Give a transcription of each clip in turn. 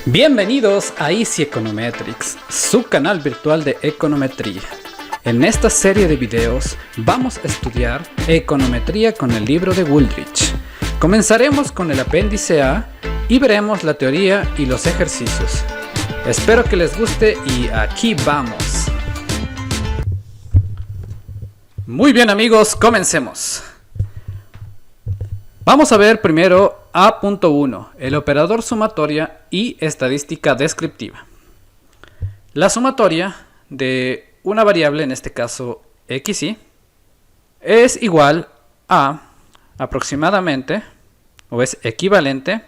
Bienvenidos a Easy Econometrics, su canal virtual de econometría. En esta serie de videos vamos a estudiar econometría con el libro de Wooldridge. Comenzaremos con el apéndice A y veremos la teoría y los ejercicios. Espero que les guste y aquí vamos. Muy bien amigos, comencemos. Vamos a ver primero A.1, el operador sumatoria y estadística descriptiva. La sumatoria de una variable, en este caso xy, es igual a aproximadamente, o es equivalente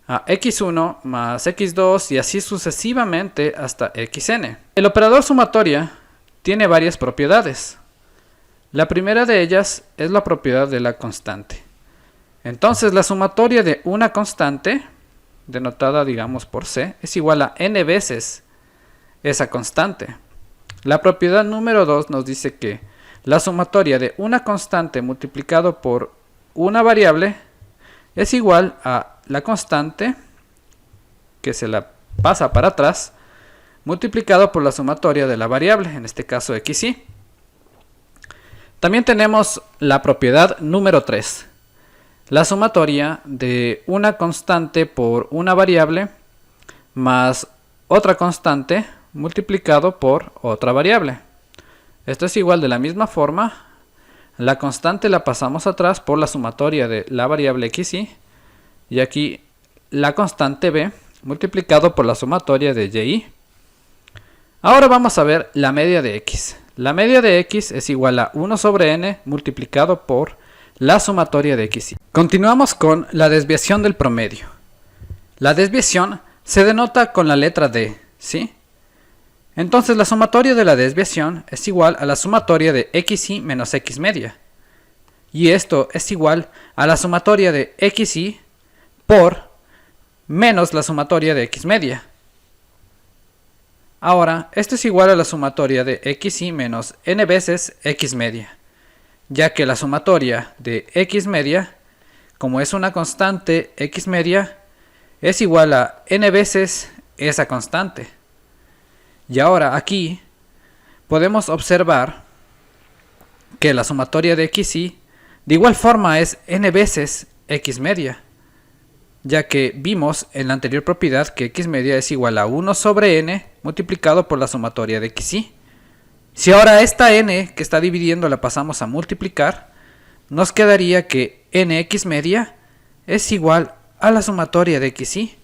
a x1 más x2 y así sucesivamente hasta xn. El operador sumatoria tiene varias propiedades. La primera de ellas es la propiedad de la constante. Entonces la sumatoria de una constante, denotada digamos por c, es igual a n veces esa constante. La propiedad número 2 nos dice que la sumatoria de una constante multiplicado por una variable es igual a la constante, que se la pasa para atrás, multiplicado por la sumatoria de la variable, en este caso xy. También tenemos la propiedad número 3. La sumatoria de una constante por una variable más otra constante multiplicado por otra variable. Esto es igual de la misma forma. La constante la pasamos atrás por la sumatoria de la variable xy. Y aquí la constante b multiplicado por la sumatoria de y. Ahora vamos a ver la media de x. La media de x es igual a 1 sobre n multiplicado por la sumatoria de xy. Continuamos con la desviación del promedio. La desviación se denota con la letra d, ¿sí? Entonces la sumatoria de la desviación es igual a la sumatoria de xy menos x media. Y esto es igual a la sumatoria de xy por menos la sumatoria de x media. Ahora, esto es igual a la sumatoria de xy menos n veces x media, ya que la sumatoria de x media, como es una constante x media, es igual a n veces esa constante. Y ahora aquí podemos observar que la sumatoria de xy de igual forma es n veces x media, ya que vimos en la anterior propiedad que x media es igual a 1 sobre n multiplicado por la sumatoria de xy. Si ahora esta n que está dividiendo la pasamos a multiplicar, nos quedaría que nx media es igual a la sumatoria de xy.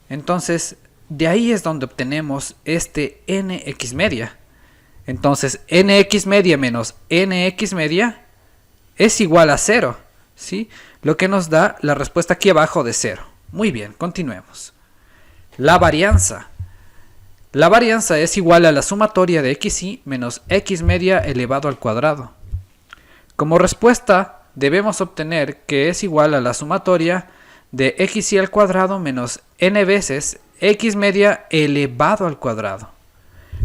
Entonces, de ahí es donde obtenemos este nx media. Entonces, nx media menos nx media es igual a 0, ¿sí? Lo que nos da la respuesta aquí abajo de 0. Muy bien, continuemos. La varianza. La varianza es igual a la sumatoria de xy menos x media elevado al cuadrado. Como respuesta debemos obtener que es igual a la sumatoria de xy al cuadrado menos n veces x media elevado al cuadrado.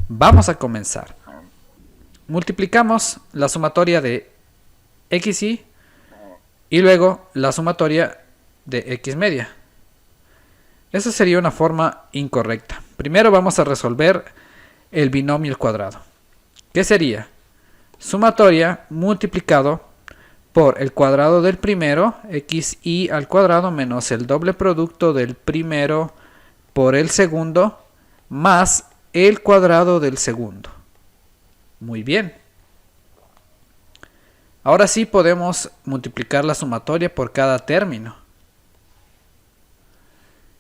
Vamos a comenzar. Multiplicamos la sumatoria de xy y luego la sumatoria de x media. Esa sería una forma incorrecta. Primero vamos a resolver el binomio al cuadrado. ¿Qué sería? Sumatoria multiplicado por el cuadrado del primero, xy al cuadrado menos el doble producto del primero por el segundo, más el cuadrado del segundo. Muy bien. Ahora sí podemos multiplicar la sumatoria por cada término.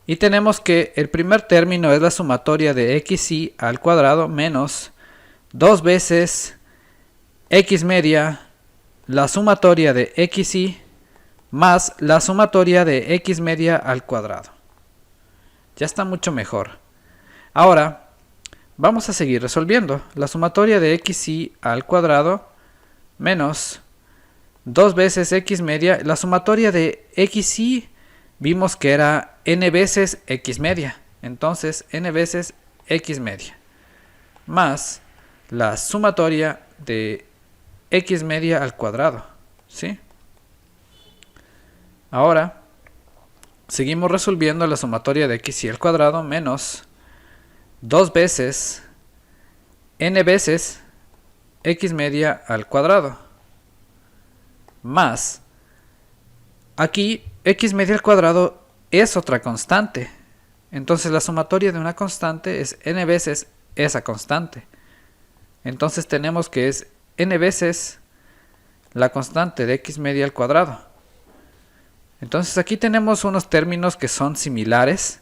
Y tenemos que el primer término es la sumatoria de xy al cuadrado menos 2 veces x media, la sumatoria de xy, más la sumatoria de x media al cuadrado. Ya está mucho mejor. Ahora vamos a seguir resolviendo. La sumatoria de xy al cuadrado menos 2 veces x media, la sumatoria de xy vimos que era n veces x media, entonces n veces x media, más la sumatoria de x media al cuadrado, ¿sí? Ahora seguimos resolviendo la sumatoria de xy al cuadrado menos 2 veces n veces x media al cuadrado más, aquí x media al cuadrado es otra constante, entonces la sumatoria de una constante es n veces esa constante, entonces tenemos que es n veces la constante de x media al cuadrado. Entonces aquí tenemos unos términos que son similares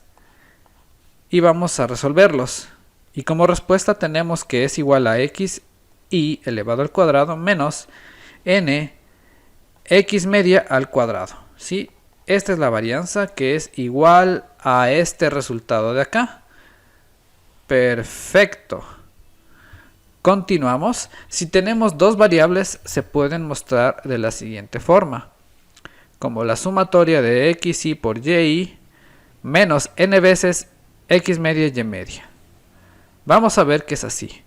y vamos a resolverlos. Y como respuesta tenemos que es igual a x y elevado al cuadrado menos n x media al cuadrado. ¿Sí? Esta es la varianza que es igual a este resultado de acá. Perfecto. Continuamos. Si tenemos dos variables se pueden mostrar de la siguiente forma. Como la sumatoria de xy por y menos n veces x media y media. Vamos a ver que es así.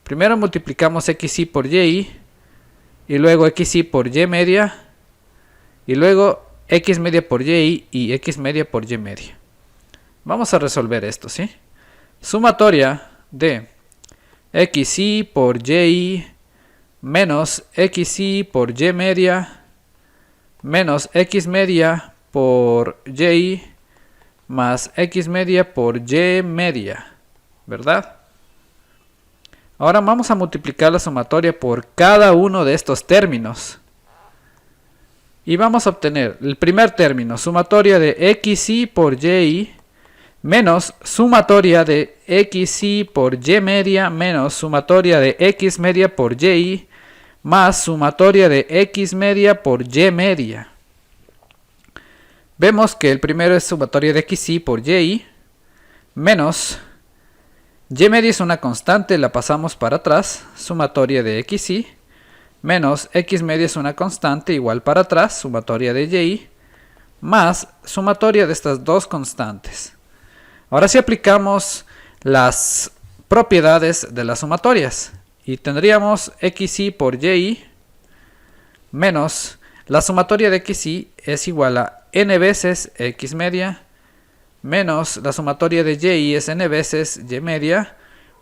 Primero multiplicamos xy por y luego xy por y media y luego x media por y x media por y media. Vamos a resolver esto, ¿sí? Sumatoria de xy por y menos xy por y media menos x media por y más x media por y media, ¿verdad? Ahora vamos a multiplicar la sumatoria por cada uno de estos términos. Y vamos a obtener el primer término, sumatoria de xy por y menos sumatoria de xy por y media menos sumatoria de x media por y más sumatoria de x media por y media. Vemos que el primero es sumatoria de xy por y menos y media es una constante, la pasamos para atrás, sumatoria de xy menos x media es una constante, igual para atrás, sumatoria de y más sumatoria de estas dos constantes. Ahora sí aplicamos las propiedades de las sumatorias. Y tendríamos xy por y menos la sumatoria de xy es igual a n veces x media menos la sumatoria de y es n veces y media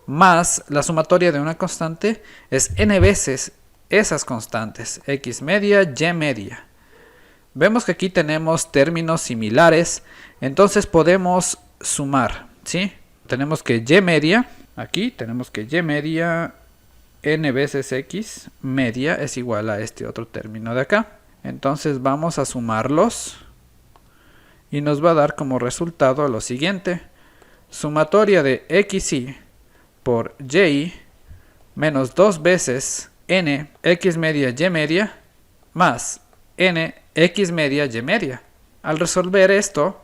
más la sumatoria de una constante es n veces esas constantes x media y media. Vemos que aquí tenemos términos similares, entonces podemos sumar, ¿sí? Tenemos que y media, aquí tenemos que y media n veces x media es igual a este otro término de acá. Entonces vamos a sumarlos y nos va a dar como resultado lo siguiente. Sumatoria de xy por y menos 2 veces n x media y media más n x media y media. Al resolver esto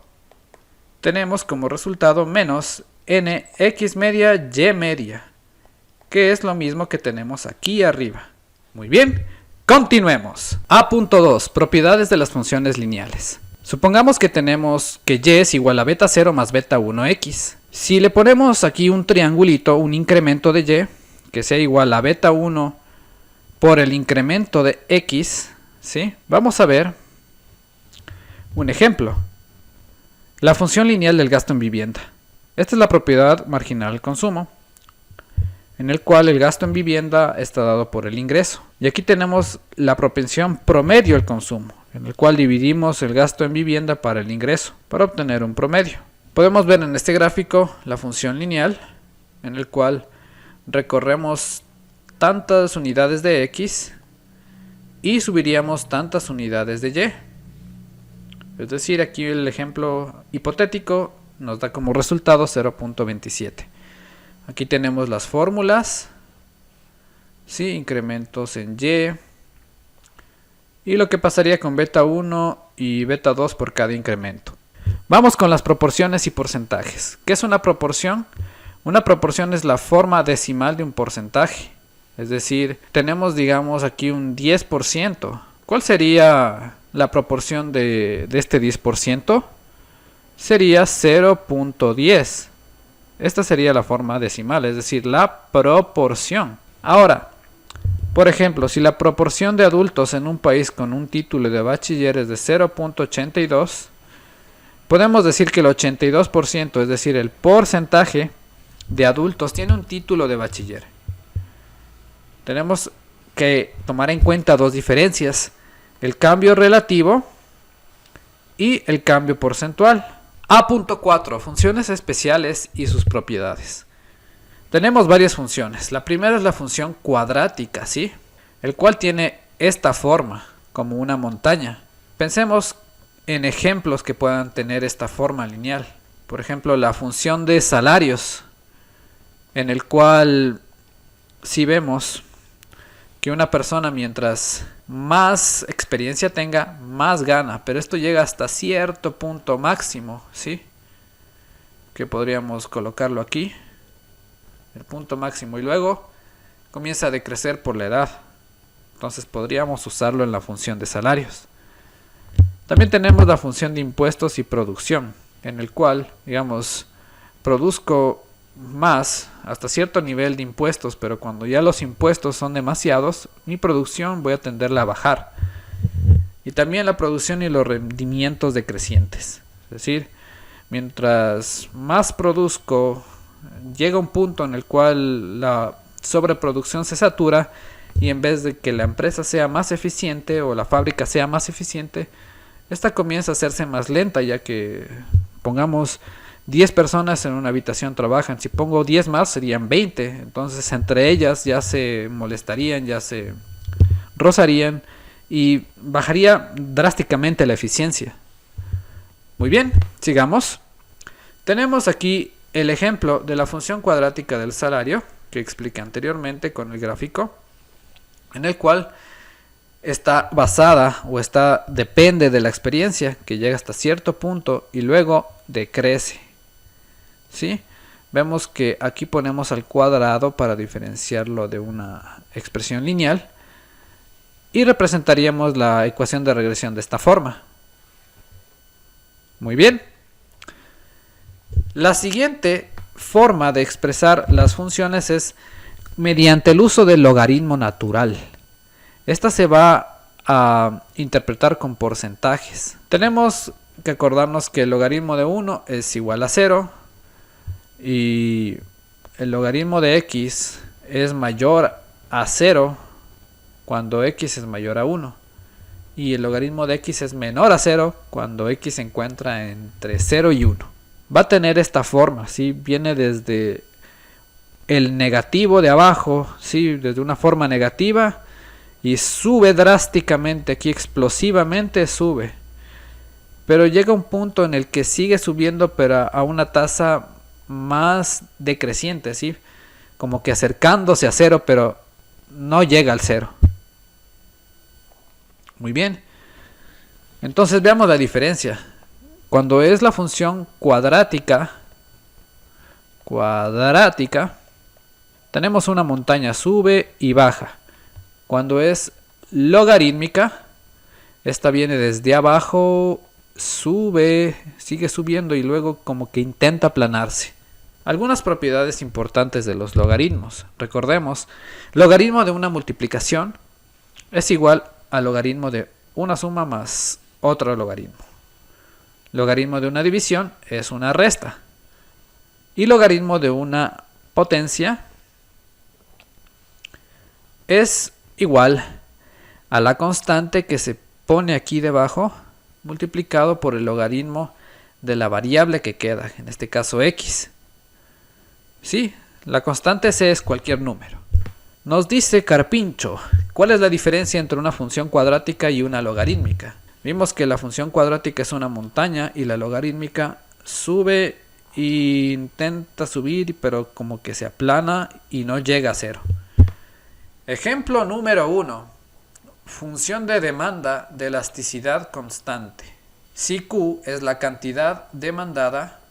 tenemos como resultado menos n x media y media, que es lo mismo que tenemos aquí arriba. Muy bien, continuemos. A.2. Propiedades de las funciones lineales. Supongamos que tenemos que y es igual a beta 0 más beta 1x. Si le ponemos aquí un triangulito, un incremento de y, que sea igual a beta 1 por el incremento de x, ¿sí? Vamos a ver un ejemplo. La función lineal del gasto en vivienda. Esta es la propiedad marginal al consumo, en el cual el gasto en vivienda está dado por el ingreso. Y aquí tenemos la propensión promedio al consumo, en el cual dividimos el gasto en vivienda para el ingreso, para obtener un promedio. Podemos ver en este gráfico la función lineal, en el cual recorremos tantas unidades de x y subiríamos tantas unidades de y. Es decir, aquí el ejemplo hipotético nos da como resultado 0.27. Aquí tenemos las fórmulas, ¿sí? Incrementos en y. Y lo que pasaría con beta 1 y beta 2 por cada incremento. Vamos con las proporciones y porcentajes. ¿Qué es una proporción? Una proporción es la forma decimal de un porcentaje. Es decir, tenemos, digamos, aquí un 10%. ¿Cuál sería la proporción de este 10%? Sería 0.10. Esta sería la forma decimal, es decir, la proporción. Ahora, por ejemplo, si la proporción de adultos en un país con un título de bachiller es de 0.82, podemos decir que el 82%, es decir, el porcentaje de adultos tiene un título de bachiller. Tenemos que tomar en cuenta dos diferencias: el cambio relativo y el cambio porcentual. A.4. Funciones especiales y sus propiedades. Tenemos varias funciones. La primera es la función cuadrática, ¿sí? El cual tiene esta forma, como una montaña. Pensemos en ejemplos que puedan tener esta forma lineal. Por ejemplo, la función de salarios, en el cual si vemos que una persona mientras más experiencia tenga, más gana, pero esto llega hasta cierto punto máximo, ¿sí? Que podríamos colocarlo aquí, el punto máximo, y luego comienza a decrecer por la edad. Entonces podríamos usarlo en la función de salarios. También tenemos la función de impuestos y producción, en el cual, digamos, produzco más hasta cierto nivel de impuestos, pero cuando ya los impuestos son demasiados, mi producción voy a tenderla a bajar. Y también la producción y los rendimientos decrecientes. Es decir, mientras más produzco, llega un punto en el cual la sobreproducción se satura, y en vez de que la empresa sea más eficiente o la fábrica sea más eficiente, esta comienza a hacerse más lenta, ya que pongamos 10 personas en una habitación trabajan. Si pongo 10 más serían 20. Entonces entre ellas ya se molestarían, ya se rozarían y bajaría drásticamente la eficiencia. Muy bien, sigamos. Tenemos aquí el ejemplo de la función cuadrática del salario que expliqué anteriormente con el gráfico, en el cual está basada o depende de la experiencia, que llega hasta cierto punto y luego decrece, ¿sí? Vemos que aquí ponemos al cuadrado para diferenciarlo de una expresión lineal y representaríamos la ecuación de regresión de esta forma. Muy bien. La siguiente forma de expresar las funciones es mediante el uso del logaritmo natural. Esta se va a interpretar con porcentajes. Tenemos que acordarnos que el logaritmo de 1 es igual a 0 y el logaritmo de x es mayor a 0 cuando x es mayor a 1 y el logaritmo de x es menor a 0 cuando x se encuentra entre 0 y 1. Va a tener esta forma, ¿sí? Viene desde el negativo de abajo, ¿sí? Desde una forma negativa, y sube drásticamente, aquí explosivamente sube, pero llega un punto en el que sigue subiendo, pero a una tasa más decreciente, ¿sí? Como que acercándose a 0, pero no llega al 0. Muy bien, entonces veamos la diferencia. Cuando es la función cuadrática, tenemos una montaña, sube y baja. Cuando es logarítmica, esta viene desde abajo, sube, sigue subiendo y luego como que intenta aplanarse. Algunas propiedades importantes de los logaritmos. Recordemos, logaritmo de una multiplicación es igual al logaritmo de una suma más otro logaritmo. Logaritmo de una división es una resta. Y logaritmo de una potencia es igual a la constante que se pone aquí debajo multiplicado por el logaritmo de la variable que queda, en este caso x. Sí, la constante c es cualquier número. Nos dice Carpincho, ¿cuál es la diferencia entre una función cuadrática y una logarítmica? Vimos que la función cuadrática es una montaña y la logarítmica sube e intenta subir, pero como que se aplana y no llega a 0. Ejemplo número 1. Función de demanda de elasticidad constante. Si Q es la cantidad demandada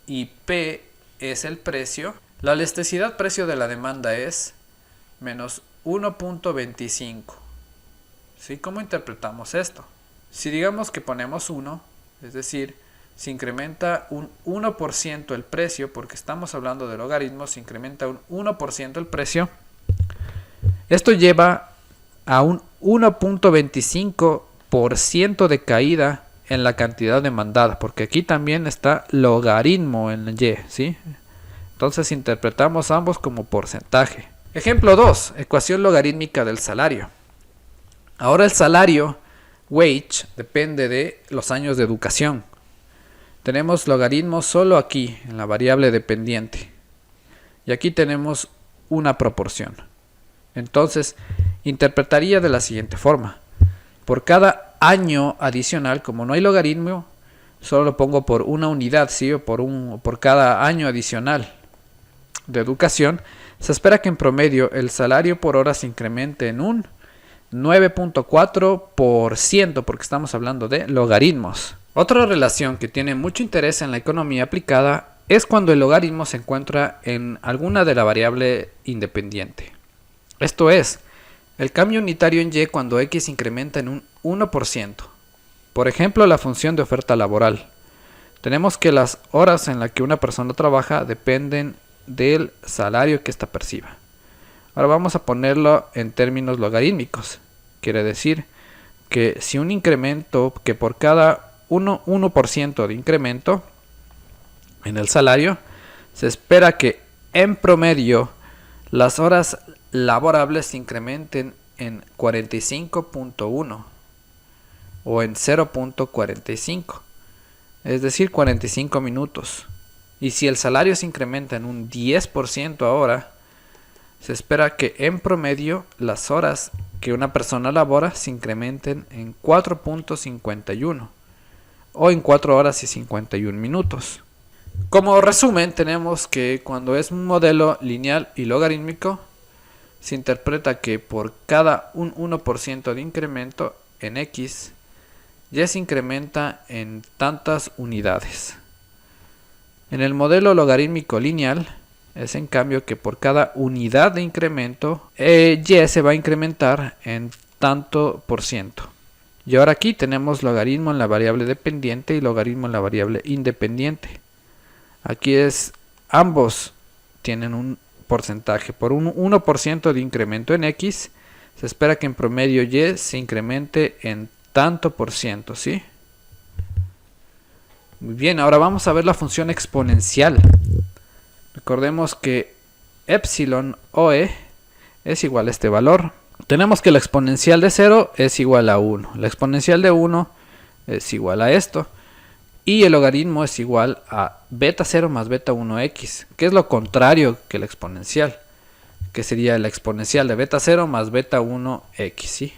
y P es el precio, la elasticidad precio de la demanda es menos 1.25. ¿Sí? ¿Cómo interpretamos esto? Si digamos que ponemos 1, es decir, se incrementa un 1% el precio, porque estamos hablando de logaritmos, se incrementa un 1% el precio, esto lleva a un 1.25% de caída en la cantidad demandada, porque aquí también está logaritmo en y, ¿sí? Entonces interpretamos ambos como porcentaje. Ejemplo 2, ecuación logarítmica del salario. Ahora el salario, wage, depende de los años de educación. Tenemos logaritmo solo aquí, en la variable dependiente. Y aquí tenemos una proporción. Entonces, interpretaría de la siguiente forma. Por cada año adicional, como no hay logaritmo, solo lo pongo por una unidad, ¿sí? O por cada año adicional de educación, se espera que en promedio el salario por hora se incremente en un 9.4%, porque estamos hablando de logaritmos. Otra relación que tiene mucho interés en la economía aplicada es cuando el logaritmo se encuentra en alguna de la variable independiente. Esto es, el cambio unitario en y cuando x incrementa en un 1%. Por ejemplo, la función de oferta laboral. Tenemos que las horas en las que una persona trabaja dependen del salario que ésta perciba. Ahora vamos a ponerlo en términos logarítmicos. Quiere decir que si un incremento, que por cada 1% de incremento en el salario, se espera que en promedio las horas laborables se incrementen en 45.1 o en 0.45, es decir, 45 minutos. Y si el salario se incrementa en un 10% ahora, se espera que en promedio las horas que una persona labora se incrementen en 4.51 o en 4 horas y 51 minutos. Como resumen, tenemos que cuando es un modelo lineal y logarítmico, se interpreta que por cada un 1% de incremento en x, ya se incrementa en tantas unidades. En el modelo logarítmico lineal, es en cambio que por cada unidad de incremento, y se va a incrementar en tanto por ciento. Y ahora aquí tenemos logaritmo en la variable dependiente y logaritmo en la variable independiente. Aquí ambos tienen un porcentaje. Por un 1% de incremento en x, se espera que en promedio y se incremente en tanto por ciento, ¿sí? Muy bien, ahora vamos a ver la función exponencial. Recordemos que epsilon OE es igual a este valor. Tenemos que la exponencial de 0 es igual a 1. La exponencial de 1 es igual a esto. Y el logaritmo es igual a beta 0 más beta 1x, que es lo contrario que la exponencial, que sería la exponencial de beta 0 más beta 1x, ¿sí?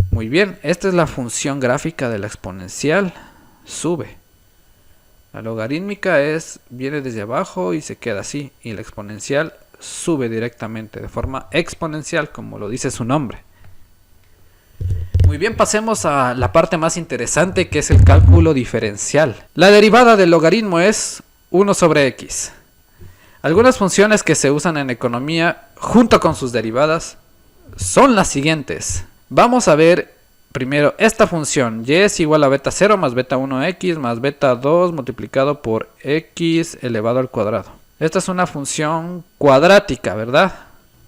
Muy bien, esta es la función gráfica de la exponencial, sube. La logarítmica viene desde abajo y se queda así, y la exponencial sube directamente de forma exponencial, como lo dice su nombre. Muy bien, pasemos a la parte más interesante, que es el cálculo diferencial. La derivada del logaritmo es 1 sobre x. Algunas funciones que se usan en economía junto con sus derivadas son las siguientes. Vamos a ver primero esta función, y es igual a beta 0 más beta 1x más beta 2 multiplicado por x elevado al cuadrado. Esta es una función cuadrática, ¿verdad?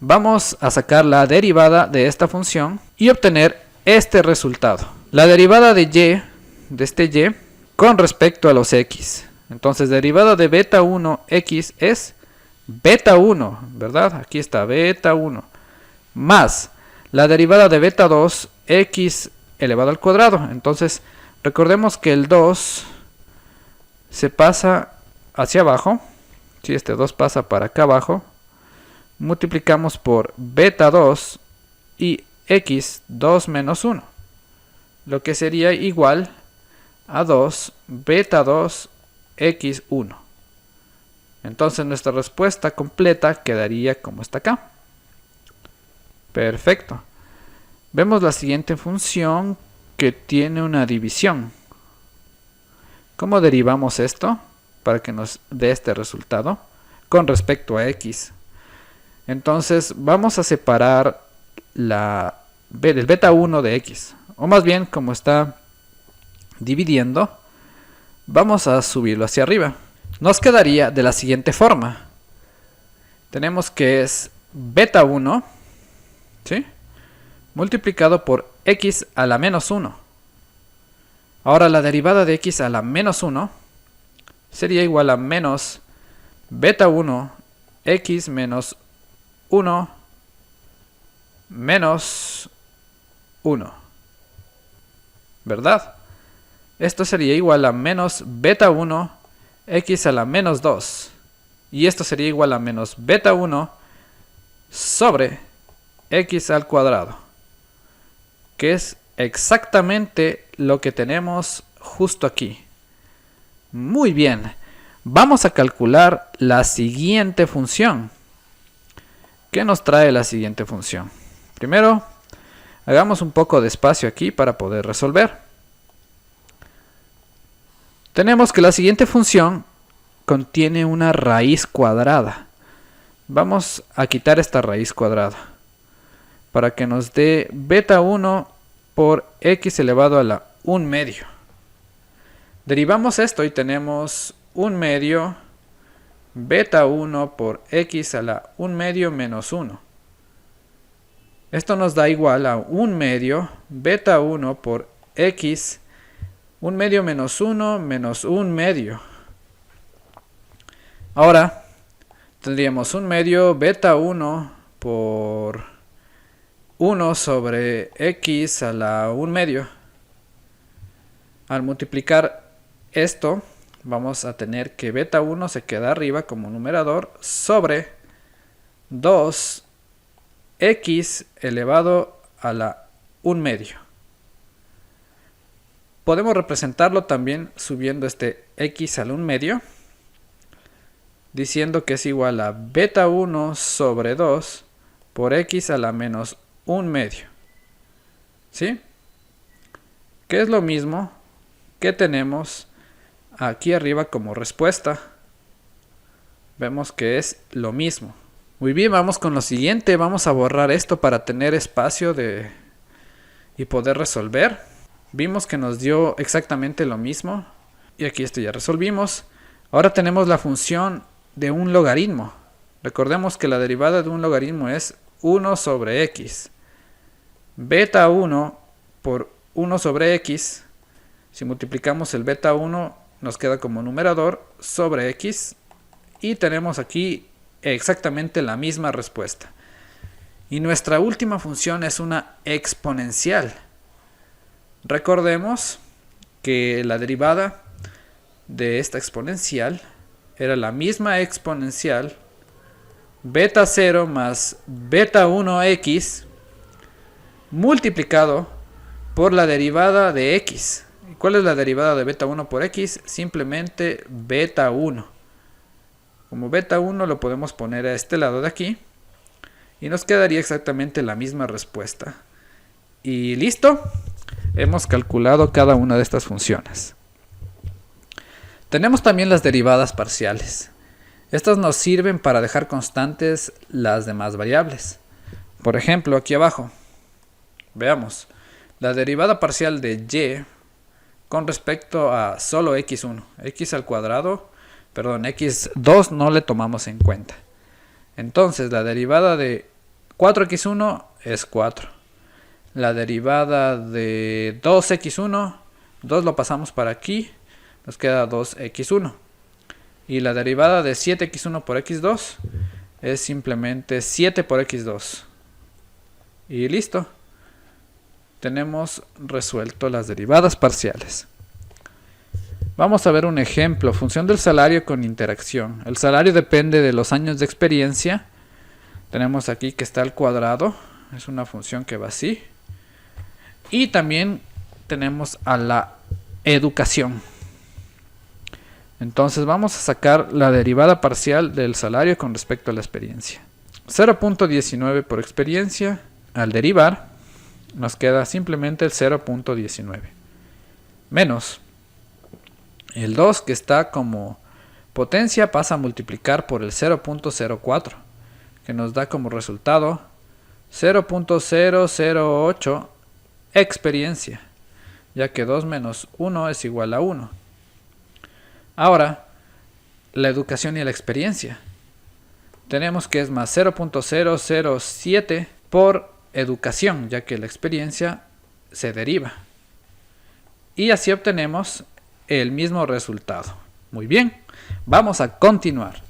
Vamos a sacar la derivada de esta función y obtener este resultado. La derivada de y, de este y, con respecto a los x. Entonces, derivada de beta 1x es beta 1, ¿verdad? Aquí está beta 1. Más la derivada de beta 2, x elevado al cuadrado. Entonces, recordemos que el 2 se pasa hacia abajo. Si este 2 pasa para acá abajo, multiplicamos por beta 2 y x 2 menos 1, lo que sería igual a 2 beta 2 x 1. Entonces nuestra respuesta completa quedaría como está acá. Perfecto. Vemos la siguiente función que tiene una división. ¿Cómo derivamos esto para que nos dé este resultado con respecto a x? Entonces vamos a separar el beta 1 de x, o más bien, como está dividiendo, vamos a subirlo hacia arriba. Nos quedaría de la siguiente forma. Tenemos que es beta 1, ¿sí?, multiplicado por x a la menos 1. Ahora la derivada de x a la menos 1 sería igual a menos beta 1 x menos 1 menos 1, ¿verdad? Esto sería igual a menos beta 1 x a la menos 2. Y esto sería igual a menos beta 1 sobre x al cuadrado, que es exactamente lo que tenemos justo aquí. Muy bien, vamos a calcular la siguiente función. ¿Qué nos trae la siguiente función? Primero, hagamos un poco de espacio aquí para poder resolver. Tenemos que la siguiente función contiene una raíz cuadrada. Vamos a quitar esta raíz cuadrada para que nos dé beta 1 por x elevado a la 1 medio. Derivamos esto y tenemos 1 medio beta 1 por x a la 1 medio menos 1. Esto nos da igual a 1 medio beta 1 por x 1 medio menos 1 menos 1 medio. Ahora tendríamos 1 medio beta 1 por 1 sobre x a la 1 medio. Al multiplicar esto, vamos a tener que beta 1 se queda arriba como numerador sobre 2x elevado a la 1 medio. Podemos representarlo también subiendo este x al 1 medio, diciendo que es igual a beta 1 sobre 2 por x a la menos 1 medio. ¿Sí? Que es lo mismo que tenemos aquí arriba como respuesta. Vemos que es lo mismo. Muy bien, vamos con lo siguiente. Vamos a borrar esto para tener espacio y poder resolver. Vimos que nos dio exactamente lo mismo. Y aquí esto ya resolvimos. Ahora tenemos la función de un logaritmo. Recordemos que la derivada de un logaritmo es 1 sobre x. Beta 1 por 1 sobre x. Si multiplicamos el beta 1 nos queda como numerador sobre x. Y tenemos aquí exactamente la misma respuesta. Y nuestra última función es una exponencial. Recordemos que la derivada de esta exponencial era la misma exponencial beta 0 más beta 1x multiplicado por la derivada de x. ¿Cuál es la derivada de beta 1 por x? Simplemente beta 1. Como beta 1 lo podemos poner a este lado de aquí y nos quedaría exactamente la misma respuesta. Y listo, hemos calculado cada una de estas funciones. Tenemos también las derivadas parciales. Estas nos sirven para dejar constantes las demás variables. Por ejemplo, aquí abajo, veamos, la derivada parcial de y con respecto a solo x1, x al cuadrado, perdón, x2 no le tomamos en cuenta. Entonces la derivada de 4x1 es 4. La derivada de 2x1, 2 lo pasamos para aquí, nos queda 2x1. Y la derivada de 7x1 por x2 es simplemente 7 por x2. Y listo. Tenemos resuelto las derivadas parciales. Vamos a ver un ejemplo. Función del salario con interacción. El salario depende de los años de experiencia. Tenemos aquí que está al cuadrado. Es una función que va así. Y también tenemos a la educación. Entonces vamos a sacar la derivada parcial del salario con respecto a la experiencia. 0.19 por experiencia. Al derivar nos queda simplemente el 0.19 menos el 2 que está como potencia pasa a multiplicar por el 0.04 que nos da como resultado 0.008 experiencia, ya que 2 menos 1 es igual a 1. Ahora, la educación y la experiencia. Tenemos que es más 0.007 por educación, ya que la experiencia se deriva. y así obtenemos el mismo resultado. Muy bien, vamos a continuar.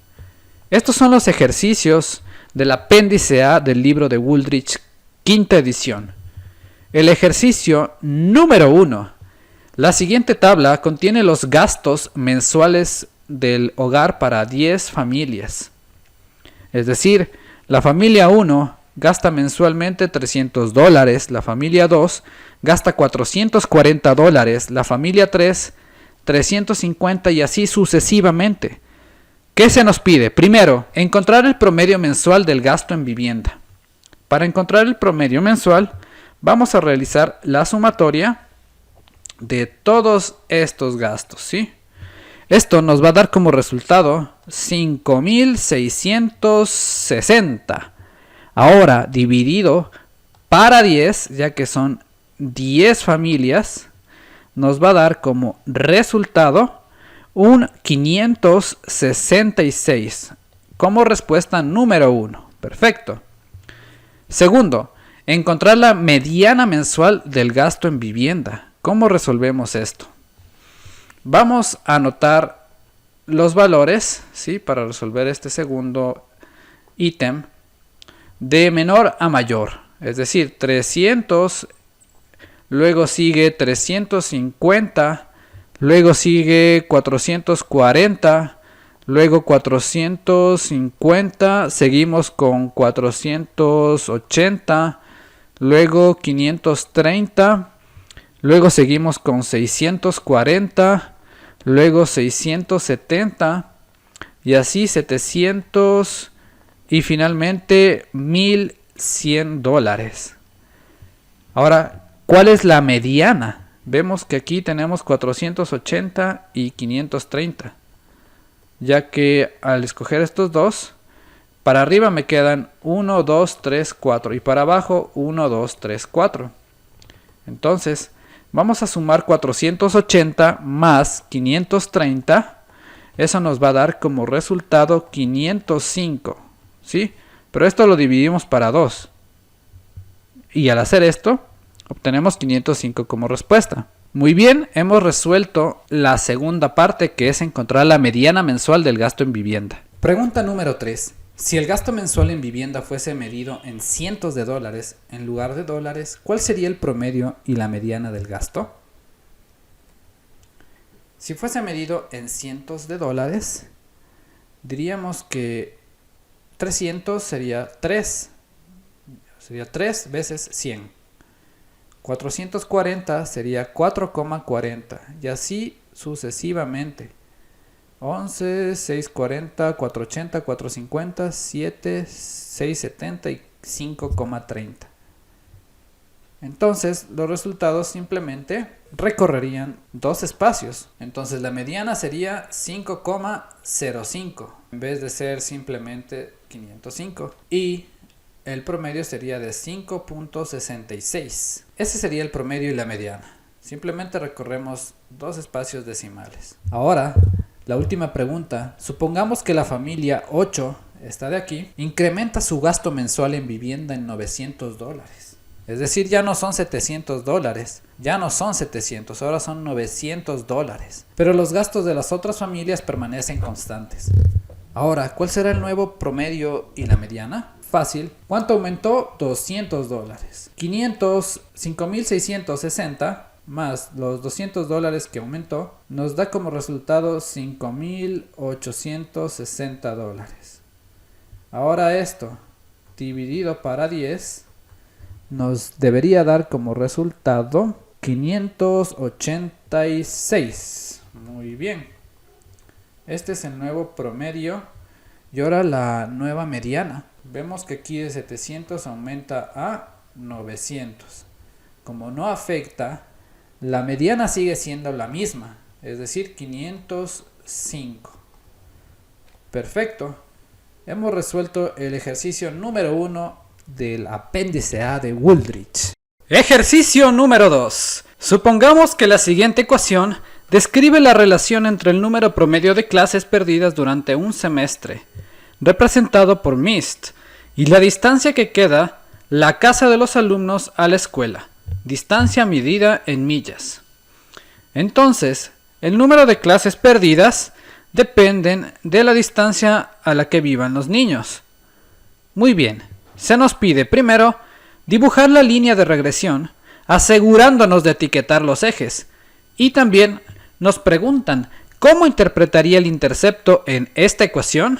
Estos son los ejercicios del apéndice A del libro de Wooldridge, quinta edición. El ejercicio número 1. La siguiente tabla contiene los gastos mensuales del hogar para 10 familias. Es decir, la familia 1 gasta mensualmente $300, la familia 2 gasta $440, la familia 3 350 y así sucesivamente. ¿Qué se nos pide? Primero, encontrar el promedio mensual del gasto en vivienda. Para encontrar el promedio mensual, vamos a realizar la sumatoria de todos estos gastos, ¿sí? Esto nos va a dar como resultado 5.660. Ahora, dividido para 10, ya que son 10 familias, nos va a dar como resultado un 566 como respuesta número 1. Perfecto. Segundo, encontrar la mediana mensual del gasto en vivienda. ¿Cómo resolvemos esto? Vamos a anotar los valores, ¿sí? Para resolver este segundo ítem de menor a mayor. Es decir, 300, luego sigue 350, luego sigue 440, luego 450, seguimos con 480, luego 530, luego seguimos con 640, luego 670 y así 700 y finalmente $1,100. Ahora, ¿cuál es la mediana? Vemos que aquí tenemos 480 y 530, ya que al escoger estos dos, para arriba me quedan 1, 2, 3, 4 y para abajo 1, 2, 3, 4. Entonces, vamos a sumar 480 más 530. Eso nos va a dar como resultado 505, ¿sí? Pero esto lo dividimos para 2. Y al hacer esto, obtenemos 505 como respuesta. Muy bien, hemos resuelto la segunda parte, que es encontrar la mediana mensual del gasto en vivienda. Pregunta número 3. Si el gasto mensual en vivienda fuese medido en cientos de dólares en lugar de dólares, ¿cuál sería el promedio y la mediana del gasto? Si fuese medido en cientos de dólares, diríamos que 300 sería 3 veces 100. 440 sería 4,40 y así sucesivamente. 11, 640, 480, 450, 7, 670 y 5,30. Entonces los resultados simplemente recorrerían dos espacios. Entonces la mediana sería 5,05 en vez de ser simplemente 505. Y el promedio sería de 5,66. Ese sería el promedio y la mediana. Simplemente recorremos dos espacios decimales. Ahora, la última pregunta. Supongamos que la familia 8, esta de aquí, incrementa su gasto mensual en vivienda en $900. Es decir, ya no son $700, ya no son 700, ahora son $900. Pero los gastos de las otras familias permanecen constantes. Ahora, ¿cuál será el nuevo promedio y la mediana? Fácil. ¿Cuánto aumentó? $200. 5.660 más los $200 que aumentó nos da como resultado $5.860. Ahora esto dividido para 10 nos debería dar como resultado 586. Muy bien. Este es el nuevo promedio y ahora la nueva mediana. Vemos que aquí de 700 aumenta a 900. Como no afecta, la mediana sigue siendo la misma, es decir, 505. Perfecto. Hemos resuelto el ejercicio número 1 del apéndice A de Wooldridge. Ejercicio número 2. Supongamos que la siguiente ecuación describe la relación entre el número promedio de clases perdidas durante un semestre, representado por MIST, y la distancia que queda la casa de los alumnos a la escuela, distancia medida en millas. Entonces, el número de clases perdidas dependen de la distancia a la que vivan los niños. Muy bien, se nos pide primero dibujar la línea de regresión, asegurándonos de etiquetar los ejes. Y también nos preguntan, ¿cómo interpretaría el intercepto en esta ecuación?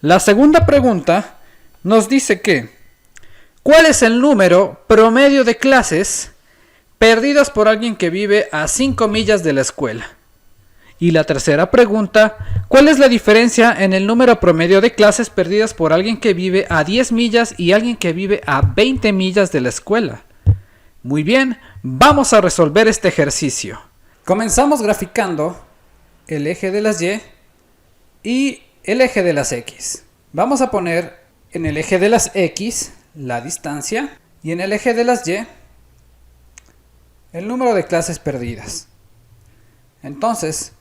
La segunda pregunta nos dice que, ¿cuál es el número promedio de clases perdidas por alguien que vive a 5 millas de la escuela? Y la tercera pregunta, ¿cuál es la diferencia en el número promedio de clases perdidas por alguien que vive a 10 millas y alguien que vive a 20 millas de la escuela? Muy bien, vamos a resolver este ejercicio. Comenzamos graficando el eje de las Y y el eje de las X. Vamos a poner en el eje de las X la distancia y en el eje de las Y el número de clases perdidas. Entonces,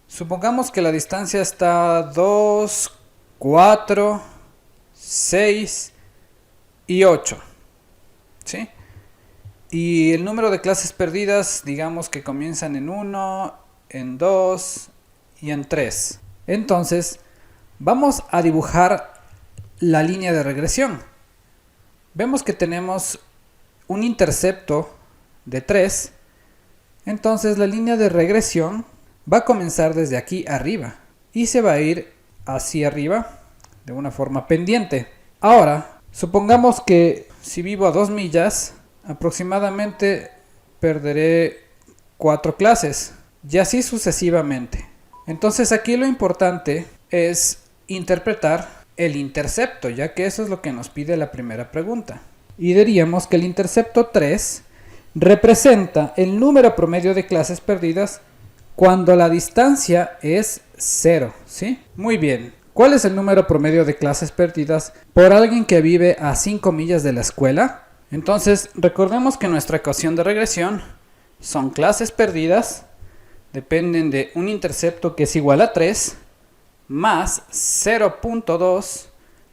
supongamos que la distancia está 2, 4, 6 y 8. ¿Sí? Y el número de clases perdidas, digamos que comienzan en 1, en 2 y en 3. Entonces, vamos a dibujar la línea de regresión. Vemos que tenemos un intercepto de 3. Entonces, la línea de regresión va a comenzar desde aquí arriba y se va a ir hacia arriba de una forma pendiente. Ahora, supongamos que si vivo a 2 millas, aproximadamente perderé 4 clases y así sucesivamente. Entonces aquí lo importante es interpretar el intercepto, ya que eso es lo que nos pide la primera pregunta. Y diríamos que el intercepto 3 representa el número promedio de clases perdidas cuando la distancia es 0, ¿sí? Muy bien. ¿Cuál es el número promedio de clases perdidas por alguien que vive a 5 millas de la escuela? Entonces, recordemos que nuestra ecuación de regresión son clases perdidas, dependen de un intercepto que es igual a 3, más 0.2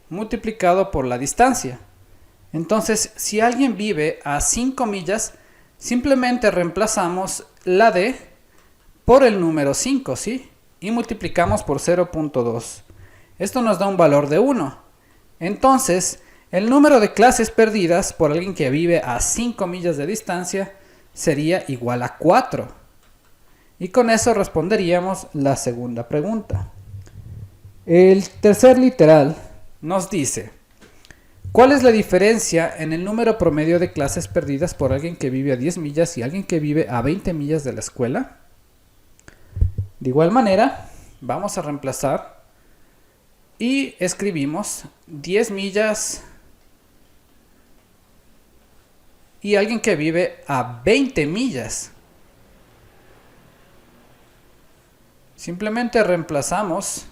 multiplicado por la distancia. Entonces, si alguien vive a 5 millas, simplemente reemplazamos la D por el número 5, ¿sí? Y multiplicamos por 0.2. Esto nos da un valor de 1. Entonces, el número de clases perdidas por alguien que vive a 5 millas de distancia sería igual a 4. Y con eso responderíamos la segunda pregunta. El tercer literal nos dice, ¿cuál es la diferencia en el número promedio de clases perdidas por alguien que vive a 10 millas y alguien que vive a 20 millas de la escuela? De igual manera, vamos a reemplazar y escribimos 10 millas y alguien que vive a 20 millas. Simplemente reemplazamos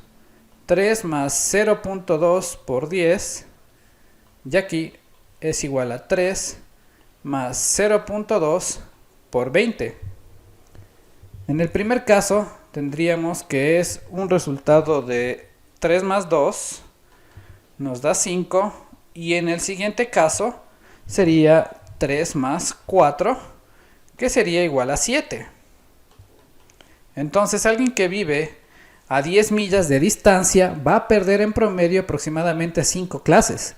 3 más 0.2 por 10 y aquí es igual a 3 más 0.2 por 20. En el primer caso tendríamos que es un resultado de 3 más 2 nos da 5 y en el siguiente caso sería 3 más 4 que sería igual a 7. Entonces alguien que vive a 10 millas de distancia va a perder en promedio aproximadamente 5 clases.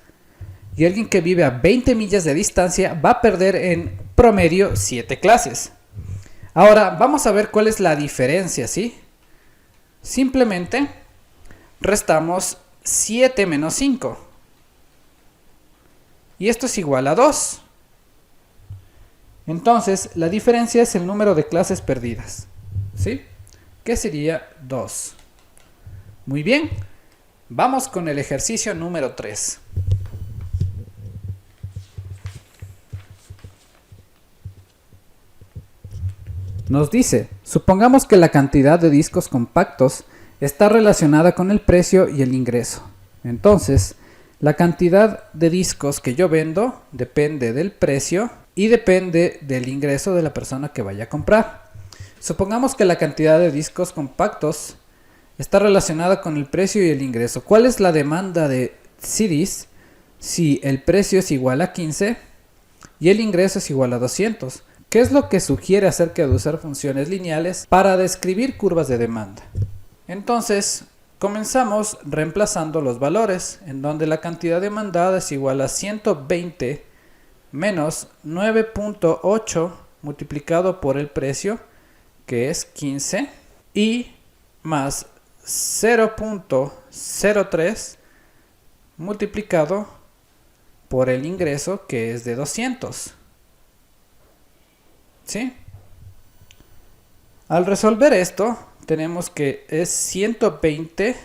Y alguien que vive a 20 millas de distancia va a perder en promedio 7 clases. Ahora vamos a ver cuál es la diferencia, ¿sí? Simplemente restamos 7 menos 5. Y esto es igual a 2. Entonces la diferencia es el número de clases perdidas, ¿sí? Que sería 2. Muy bien, vamos con el ejercicio número 3. Nos dice, supongamos que la cantidad de discos compactos está relacionada con el precio y el ingreso. Entonces, la cantidad de discos que yo vendo depende del precio y depende del ingreso de la persona que vaya a comprar. Supongamos que la cantidad de discos compactos está relacionada con el precio y el ingreso. ¿Cuál es la demanda de CDs si el precio es igual a 15 y el ingreso es igual a 200? ¿Qué es lo que sugiere acerca de usar funciones lineales para describir curvas de demanda? Entonces, comenzamos reemplazando los valores, en donde la cantidad demandada es igual a 120 menos 9.8 multiplicado por el precio, que es 15, y más 0.03 multiplicado por el ingreso, que es de 200. ¿Sí? Al resolver esto, tenemos que es 120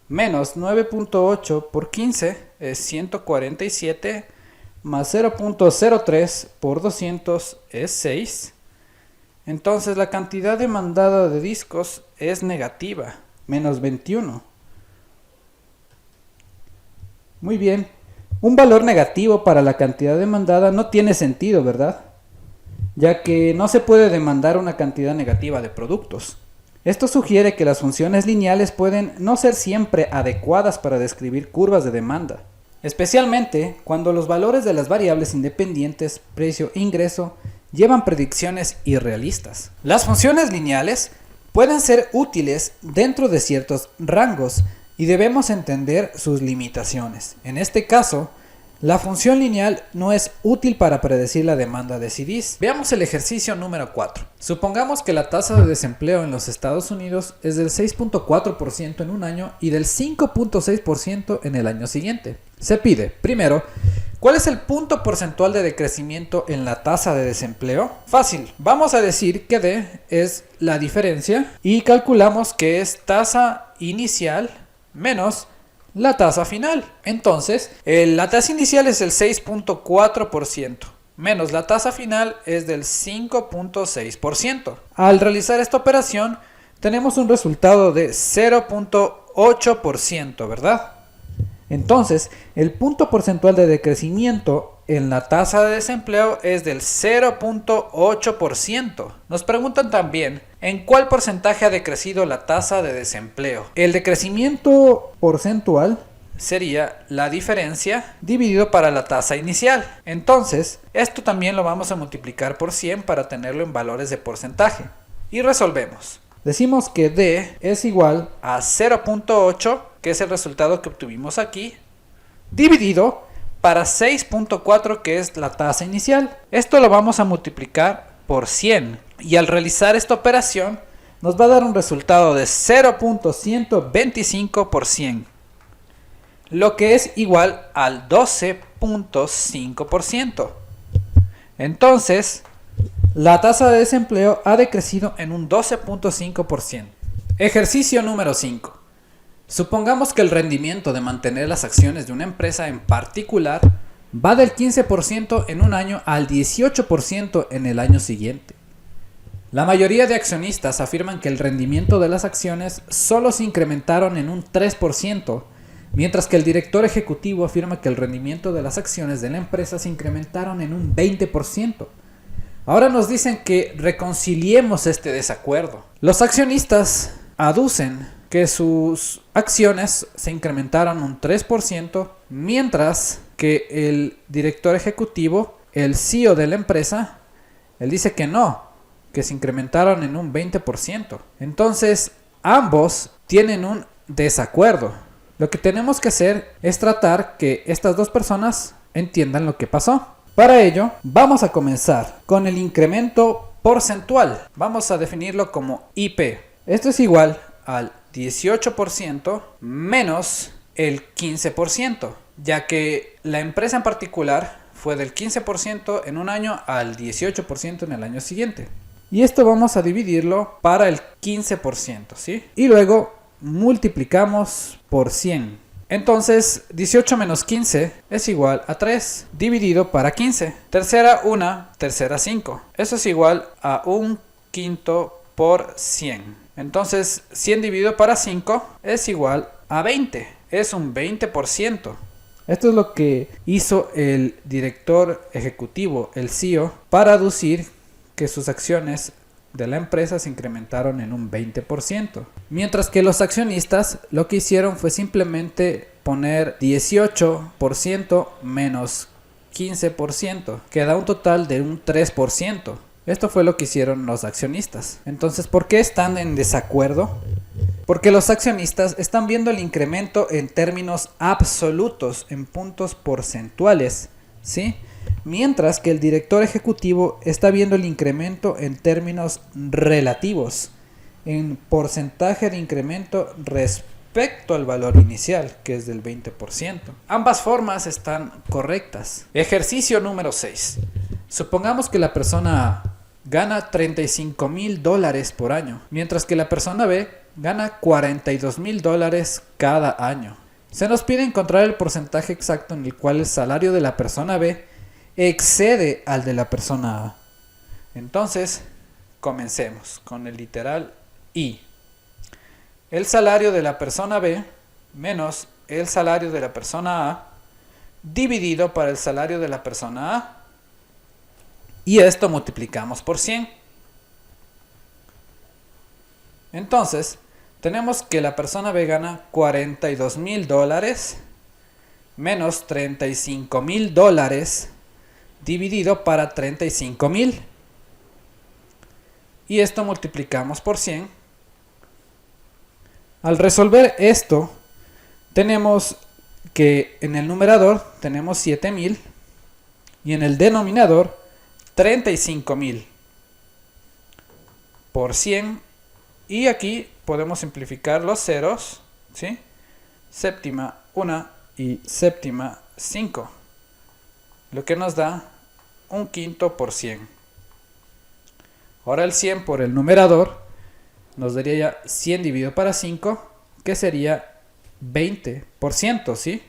menos 9.8 por 15 es 147, más 0.03 por 200 es 6. Entonces la cantidad demandada de discos es negativa, menos 21. Muy bien, un valor negativo para la cantidad demandada no tiene sentido, ¿verdad? Ya que no se puede demandar una cantidad negativa de productos. Esto sugiere que las funciones lineales pueden no ser siempre adecuadas para describir curvas de demanda, especialmente cuando los valores de las variables independientes, precio e ingreso, llevan predicciones irrealistas. Las funciones lineales pueden ser útiles dentro de ciertos rangos y debemos entender sus limitaciones. En este caso, la función lineal no es útil para predecir la demanda de CDs. Veamos el ejercicio número 4. Supongamos que la tasa de desempleo en los Estados Unidos es del 6.4% en un año y del 5.6% en el año siguiente. Se pide, primero, ¿cuál es el punto porcentual de decrecimiento en la tasa de desempleo? Fácil, vamos a decir que D es la diferencia y calculamos que es tasa inicial menos la tasa final. Entonces, la tasa inicial es el 6.4%, menos la tasa final es del 5.6%. Al realizar esta operación, tenemos un resultado de 0.8%, ¿verdad? Entonces, el punto porcentual de decrecimiento en la tasa de desempleo es del 0.8%. Nos preguntan también, ¿en cuál porcentaje ha decrecido la tasa de desempleo? El decrecimiento porcentual sería la diferencia dividido para la tasa inicial. Entonces, esto también lo vamos a multiplicar por 100 para tenerlo en valores de porcentaje. Y resolvemos. Decimos que D es igual a 0.8, que es el resultado que obtuvimos aquí, dividido para 6.4, que es la tasa inicial. Esto lo vamos a multiplicar por 100 y al realizar esta operación nos va a dar un resultado de 0.125 por 100, lo que es igual al 12.5%. Entonces, la tasa de desempleo ha decrecido en un 12.5%. Ejercicio número 5. Supongamos que el rendimiento de mantener las acciones de una empresa en particular va del 15% en un año al 18% en el año siguiente. La mayoría de accionistas afirman que el rendimiento de las acciones solo se incrementaron en un 3%, mientras que el director ejecutivo afirma que el rendimiento de las acciones de la empresa se incrementaron en un 20%. Ahora nos dicen que reconciliemos este desacuerdo. Los accionistas aducen que sus acciones se incrementaron un 3%, mientras que el director ejecutivo, el CEO de la empresa, él dice que no, que se incrementaron en un 20%. Entonces, ambos tienen un desacuerdo. Lo que tenemos que hacer es tratar que estas dos personas entiendan lo que pasó. Para ello, vamos a comenzar con el incremento porcentual. Vamos a definirlo como IP. Esto es igual al 18% menos el 15%, ya que la empresa en particular fue del 15% en un año al 18% en el año siguiente. Y esto vamos a dividirlo para el 15%, ¿sí? Y luego multiplicamos por 100. Entonces, 18 menos 15 es igual a 3, dividido para 15. Tercera 1, tercera 5. Eso es igual a 1/5 por 100. Entonces, 100 dividido para 5 es igual a 20. Es un 20%. Esto es lo que hizo el director ejecutivo, el CEO, para aducir que sus acciones de la empresa se incrementaron en un 20%. Mientras que los accionistas lo que hicieron fue simplemente poner 18% menos 15%, que da un total de un 3%. Esto fue lo que hicieron los accionistas. Entonces, ¿por qué están en desacuerdo? Porque los accionistas están viendo el incremento en términos absolutos, en puntos porcentuales, ¿sí? Mientras que el director ejecutivo está viendo el incremento en términos relativos, en porcentaje de incremento respecto al valor inicial, que es del 20%. Ambas formas están correctas. Ejercicio número 6. Supongamos que la persona A gana $35,000 por año, mientras que la persona B gana $42,000 cada año. Se nos pide encontrar el porcentaje exacto en el cual el salario de la persona B excede al de la persona A. Entonces, comencemos con el literal I. El salario de la persona B menos el salario de la persona A dividido para el salario de la persona A. Y esto multiplicamos por 100. Entonces, tenemos que la persona B gana $42,000 menos $35,000 dividido para 35,000. Y esto multiplicamos por 100. Al resolver esto, tenemos que en el numerador tenemos 7,000 y en el denominador 35,000 por 100. Y aquí podemos simplificar los ceros, ¿sí? Séptima 1 y séptima 5, lo que nos da un quinto por 100. Ahora el 100 por el numerador nos daría ya 100 dividido para 5, que sería 20%, ¿sí?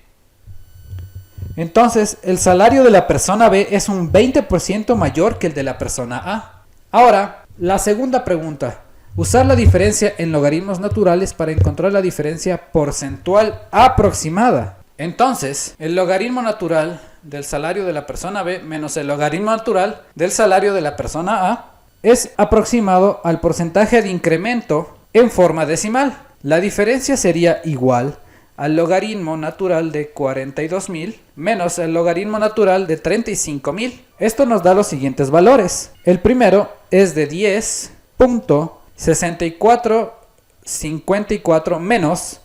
Entonces, el salario de la persona B es un 20% mayor que el de la persona A. Ahora, la segunda pregunta. Usar la diferencia en logaritmos naturales para encontrar la diferencia porcentual aproximada. Entonces, el logaritmo natural del salario de la persona B menos el logaritmo natural del salario de la persona A es aproximado al porcentaje de incremento en forma decimal. La diferencia sería igual al logaritmo natural de 42,000 menos el logaritmo natural de 35,000. Esto nos da los siguientes valores. El primero es de 10.6454 menos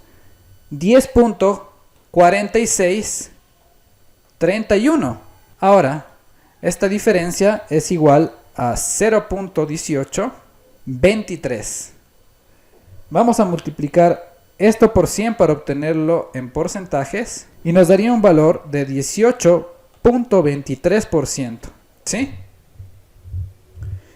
10.4631. Ahora, esta diferencia es igual a 0.1823. Vamos a multiplicar esto por 100 para obtenerlo en porcentajes y nos daría un valor de 18.23%, ¿sí?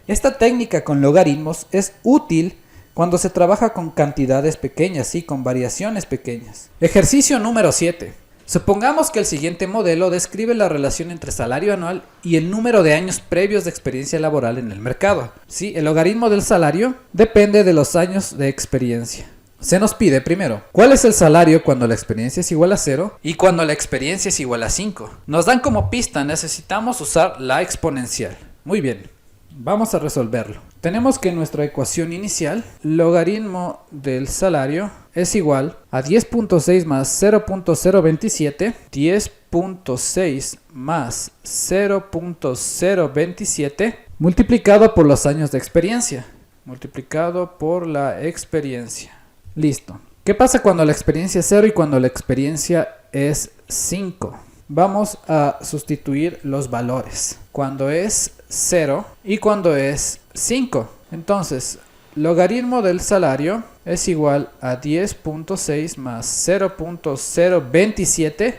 Esta técnica con logaritmos es útil cuando se trabaja con cantidades pequeñas y con variaciones pequeñas. Ejercicio número 7. Supongamos que el siguiente modelo describe la relación entre salario anual y el número de años previos de experiencia laboral en el mercado. ¿Sí? El logaritmo del salario depende de los años de experiencia. Se nos pide primero, ¿cuál es el salario cuando la experiencia es igual a 0 y cuando la experiencia es igual a 5? Nos dan como pista, necesitamos usar la exponencial. Muy bien, vamos a resolverlo. Tenemos que en nuestra ecuación inicial, logaritmo del salario es igual a 10.6 más 0.027, 10.6 más 0.027, multiplicado por los años de experiencia, multiplicado por la experiencia. Listo. ¿Qué pasa cuando la experiencia es 0 y cuando la experiencia es 5? Vamos a sustituir los valores. Cuando es 0 y cuando es 5. Entonces, logaritmo del salario es igual a 10.6 más 0.027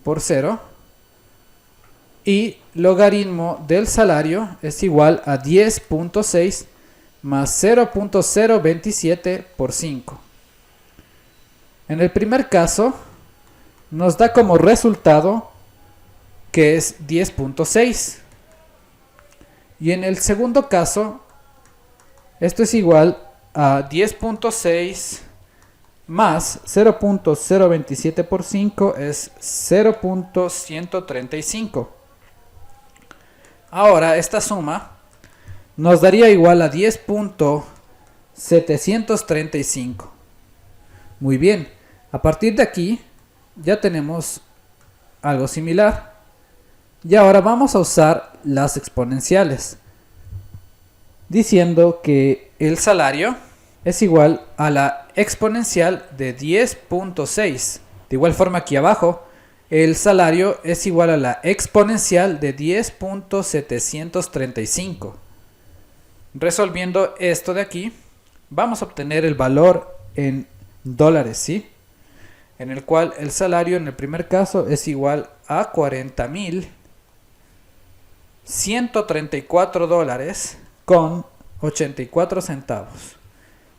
por 0. Y logaritmo del salario es igual a 10.6 más 0.027 por 5. En el primer caso, nos da como resultado que es 10.6. Y en el segundo caso, esto es igual a 10.6 más 0.027 por 5 es 0.135. Ahora, esta suma nos daría igual a 10.735. Muy bien, a partir de aquí ya tenemos algo similar. Y ahora vamos a usar las exponenciales, diciendo que el salario es igual a la exponencial de 10.6. De igual forma aquí abajo, el salario es igual a la exponencial de 10.735. Resolviendo esto de aquí, vamos a obtener el valor en dólares, ¿sí? En el cual el salario en el primer caso es igual a 40.134 dólares con 84 centavos.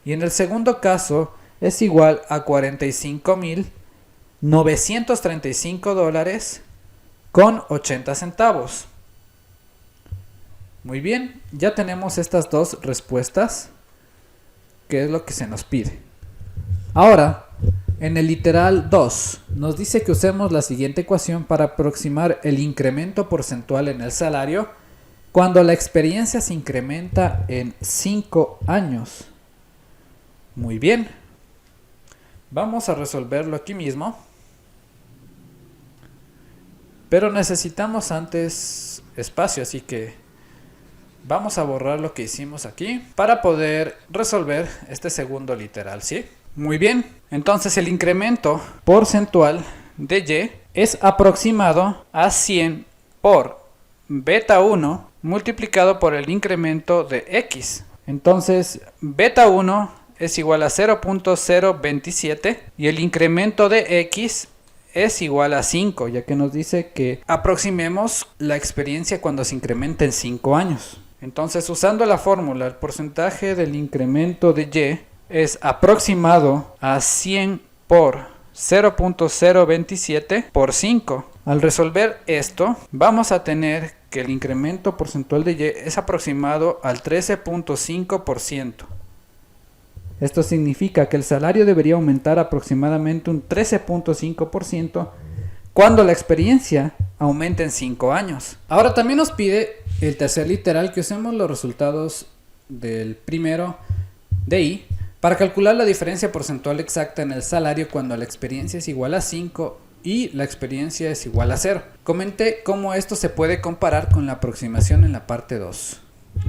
Y en el segundo caso es igual a 45.935 dólares con 80 centavos. Muy bien, ya tenemos estas dos respuestas, que es lo que se nos pide. Ahora, en el literal 2, nos dice que usemos la siguiente ecuación para aproximar el incremento porcentual en el salario cuando la experiencia se incrementa en 5 años. Muy bien, vamos a resolverlo aquí mismo, pero necesitamos antes espacio, así que vamos a borrar lo que hicimos aquí para poder resolver este segundo literal, ¿sí? Muy bien, entonces el incremento porcentual de Y es aproximado a 100 por beta 1 multiplicado por el incremento de X. Entonces beta 1 es igual a 0.027 y el incremento de X es igual a 5, ya que nos dice que aproximemos la experiencia cuando se incrementa en 5 años. Entonces, usando la fórmula, el porcentaje del incremento de Y es aproximado a 100 por 0.027 por 5. Al resolver esto, vamos a tener que el incremento porcentual de Y es aproximado al 13.5%. Esto significa que el salario debería aumentar aproximadamente un 13.5% cuando la experiencia aumente en 5 años. Ahora también nos pide el tercer literal que usemos los resultados del primero de Y para calcular la diferencia porcentual exacta en el salario cuando la experiencia es igual a 5 y la experiencia es igual a 0. Comenté cómo esto se puede comparar con la aproximación en la parte 2.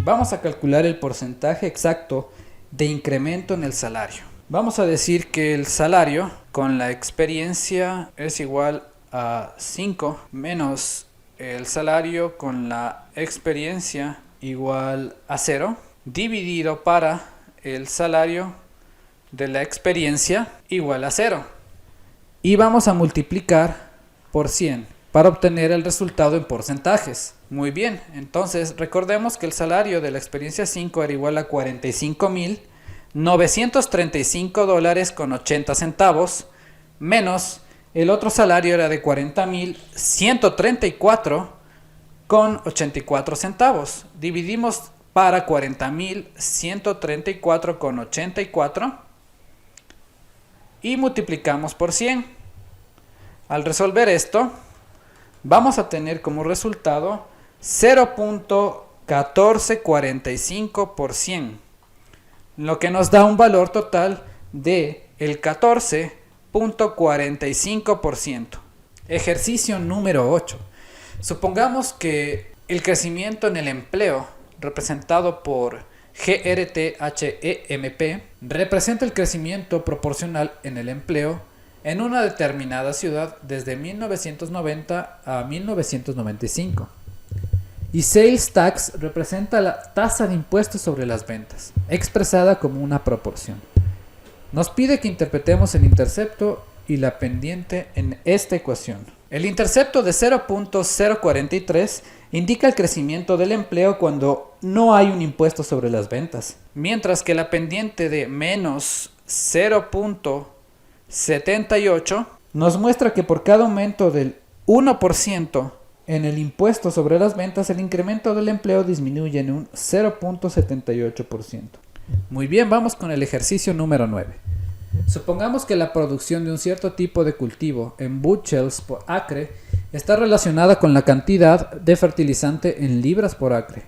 Vamos a calcular el porcentaje exacto de incremento en el salario. Vamos a decir que el salario con la experiencia es igual a 5 menos el salario con la experiencia igual a 0 dividido para el salario de la experiencia igual a 0. Y vamos a multiplicar por 100 para obtener el resultado en porcentajes. Muy bien, entonces recordemos que el salario de la experiencia 5 era igual a 45.935 dólares con 80 centavos menos el otro salario era de 40.134 con 84 centavos. Dividimos para 40.134 con 84 y multiplicamos por 100. Al resolver esto, vamos a tener como resultado 0.1445 por 100, lo que nos da un valor total de el 14.45%. Ejercicio número 8. Supongamos que el crecimiento en el empleo, representado por GRTHEMP, representa el crecimiento proporcional en el empleo en una determinada ciudad desde 1990 a 1995. Y Sales Tax representa la tasa de impuestos sobre las ventas, expresada como una proporción. Nos pide que interpretemos el intercepto y la pendiente en esta ecuación. El intercepto de 0.043 indica el crecimiento del empleo cuando no hay un impuesto sobre las ventas, mientras que la pendiente de menos 0.78 nos muestra que por cada aumento del 1% en el impuesto sobre las ventas, el incremento del empleo disminuye en un 0.78%. Muy bien, vamos con el ejercicio número 9. Supongamos que la producción de un cierto tipo de cultivo en bushels por acre está relacionada con la cantidad de fertilizante en libras por acre.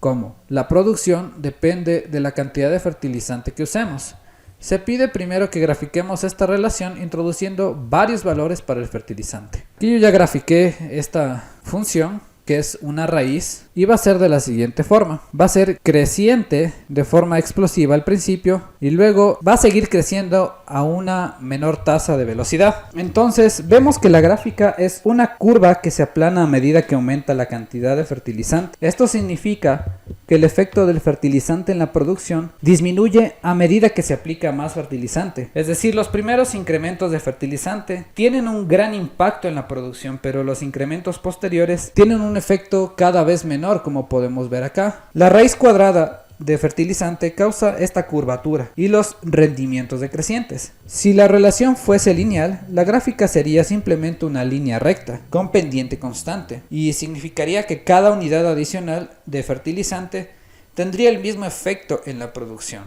¿Cómo? La producción depende de la cantidad de fertilizante que usemos. Se pide primero que grafiquemos esta relación introduciendo varios valores para el fertilizante. Aquí yo ya grafiqué esta función, que es una raíz, y va a ser de la siguiente forma. Va a ser creciente de forma explosiva al principio y luego va a seguir creciendo a una menor tasa de velocidad. Entonces vemos que la gráfica es una curva que se aplana a medida que aumenta la cantidad de fertilizante. Esto significa que el efecto del fertilizante en la producción disminuye a medida que se aplica más fertilizante. Es decir, los primeros incrementos de fertilizante tienen un gran impacto en la producción, pero los incrementos posteriores tienen un efecto cada vez menor, como podemos ver acá. La raíz cuadrada de fertilizante causa esta curvatura y los rendimientos decrecientes. Si la relación fuese lineal, la gráfica sería simplemente una línea recta con pendiente constante y significaría que cada unidad adicional de fertilizante tendría el mismo efecto en la producción.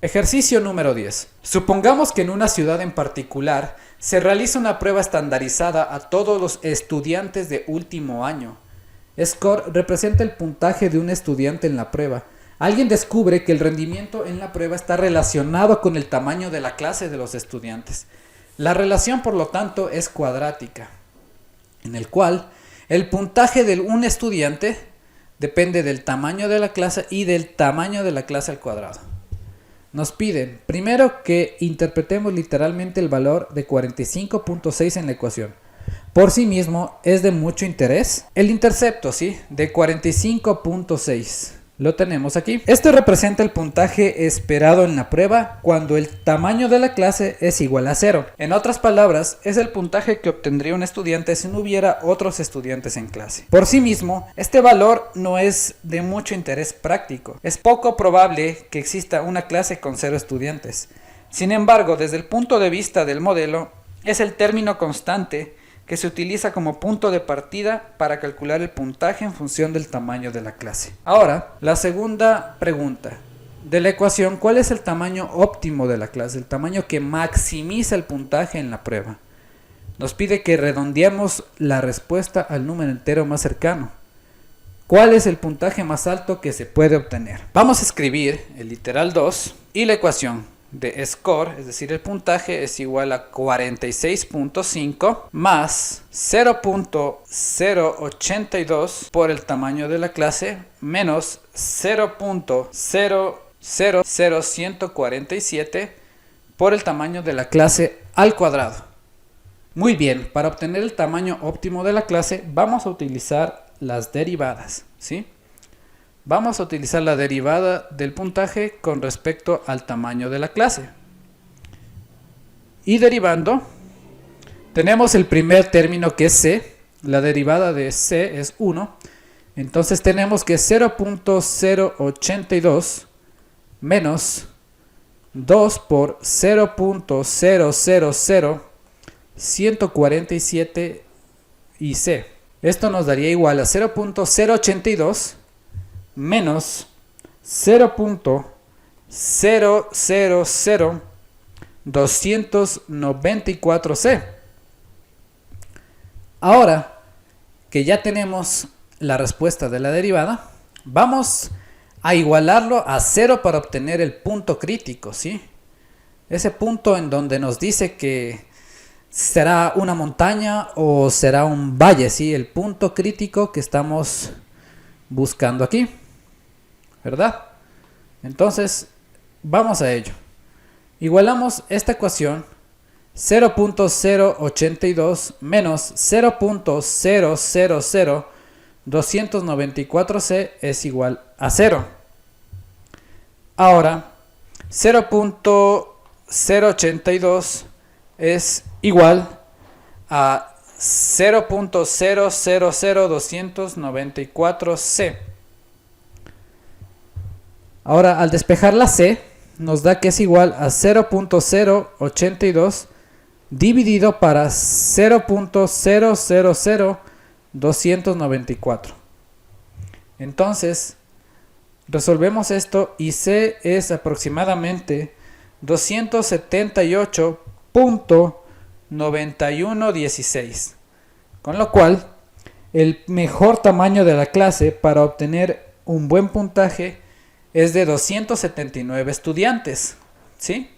Ejercicio número 10. Supongamos que en una ciudad en particular se realiza una prueba estandarizada a todos los estudiantes de último año. Score representa el puntaje de un estudiante en la prueba. Alguien descubre que el rendimiento en la prueba está relacionado con el tamaño de la clase de los estudiantes. La relación, por lo tanto, es cuadrática, en el cual el puntaje de un estudiante depende del tamaño de la clase y del tamaño de la clase al cuadrado. Nos piden primero que interpretemos literalmente el valor de 45.6 en la ecuación. Por sí mismo es de mucho interés el intercepto, ¿sí?, de 45.6. Lo tenemos aquí. Este representa el puntaje esperado en la prueba cuando el tamaño de la clase es igual a 0. En otras palabras, es el puntaje que obtendría un estudiante si no hubiera otros estudiantes en clase. Por sí mismo, este valor no es de mucho interés práctico. Es poco probable que exista una clase con 0 estudiantes. Sin embargo, desde el punto de vista del modelo, es el término constante que se utiliza como punto de partida para calcular el puntaje en función del tamaño de la clase. Ahora, la segunda pregunta de la ecuación: ¿cuál es el tamaño óptimo de la clase? El tamaño que maximiza el puntaje en la prueba. Nos pide que redondeemos la respuesta al número entero más cercano. ¿Cuál es el puntaje más alto que se puede obtener? Vamos a escribir el literal 2 y la ecuación de score, es decir, el puntaje es igual a 46.5 más 0.082 por el tamaño de la clase menos 0.000147 por el tamaño de la clase al cuadrado. Muy bien, para obtener el tamaño óptimo de la clase vamos a utilizar las derivadas, ¿sí? Vamos a utilizar la derivada del puntaje con respecto al tamaño de la clase. Y derivando, tenemos el primer término que es C. La derivada de C es 1. Entonces tenemos que 0.082 menos 2 por 0.000147 y C. Esto nos daría igual a 0.082 menos 0.000294C. Ahora que ya tenemos la respuesta de la derivada, vamos a igualarlo a 0 para obtener el punto crítico, ¿sí? Ese punto en donde nos dice que será una montaña o será un valle, ¿sí? El punto crítico que estamos buscando aquí, ¿verdad? Entonces, vamos a ello. Igualamos esta ecuación: 0.082 menos 0.000294C es igual a 0. Ahora, 0.082 es igual a 0.000294C. Ahora, al despejar la C, nos da que es igual a 0.082 dividido para 0.000294. Entonces, resolvemos esto y C es aproximadamente 278.9116. Con lo cual, el mejor tamaño de la clase para obtener un buen puntaje es de 279 estudiantes, ¿sí?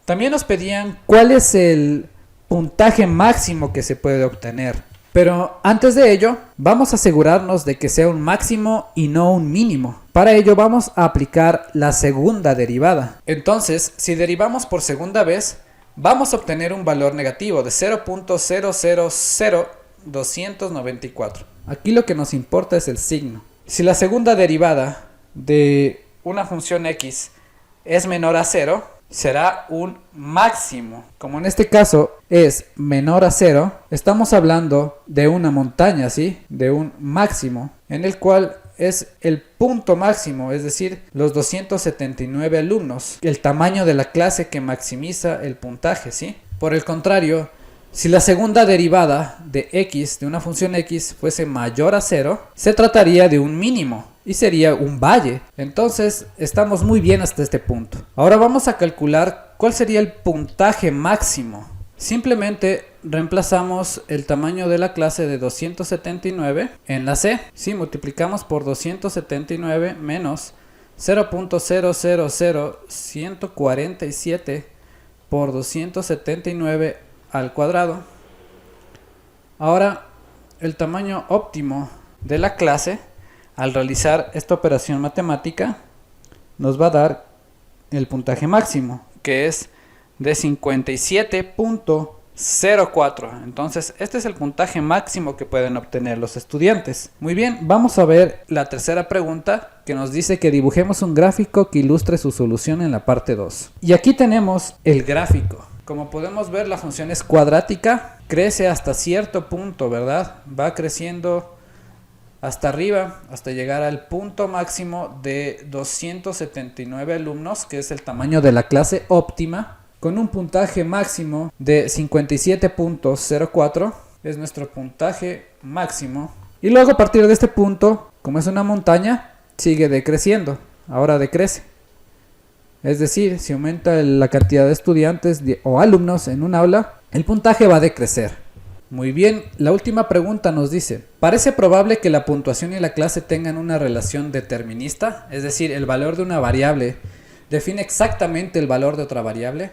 También nos pedían cuál es el puntaje máximo que se puede obtener. Pero antes de ello, vamos a asegurarnos de que sea un máximo y no un mínimo. Para ello vamos a aplicar la segunda derivada. Entonces, si derivamos por segunda vez, vamos a obtener un valor negativo de 0.000294. Aquí lo que nos importa es el signo. Si la segunda derivada de una función x es menor a 0, será un máximo. Como en este caso es menor a 0, estamos hablando de una montaña, ¿sí? De un máximo, en el cual es el punto máximo, es decir, los 279 alumnos, el tamaño de la clase que maximiza el puntaje, ¿sí? Por el contrario, si la segunda derivada de x, de una función x, fuese mayor a 0, se trataría de un mínimo y sería un valle. Entonces estamos muy bien hasta este punto. Ahora vamos a calcular cuál sería el puntaje máximo. Simplemente reemplazamos el tamaño de la clase de 279 en la C. Si multiplicamos por 279 menos 0.000147 por 279 al cuadrado. Ahora el tamaño óptimo de la clase al realizar esta operación matemática nos va a dar el puntaje máximo, que es de 57.04. Entonces este es el puntaje máximo que pueden obtener los estudiantes. Muy bien, vamos a ver la tercera pregunta, que nos dice que dibujemos un gráfico que ilustre su solución en la parte 2. Y aquí tenemos el gráfico. Como podemos ver, la función es cuadrática, crece hasta cierto punto, ¿verdad? Va creciendo hasta arriba, hasta llegar al punto máximo de 279 alumnos, que es el tamaño de la clase óptima, con un puntaje máximo de 57.04, es nuestro puntaje máximo. Y luego a partir de este punto, como es una montaña, sigue decreciendo, ahora decrece. Es decir, si aumenta la cantidad de estudiantes o alumnos en un aula, el puntaje va a decrecer. Muy bien, la última pregunta nos dice, ¿parece probable que la puntuación y la clase tengan una relación determinista? Es decir, el valor de una variable define exactamente el valor de otra variable.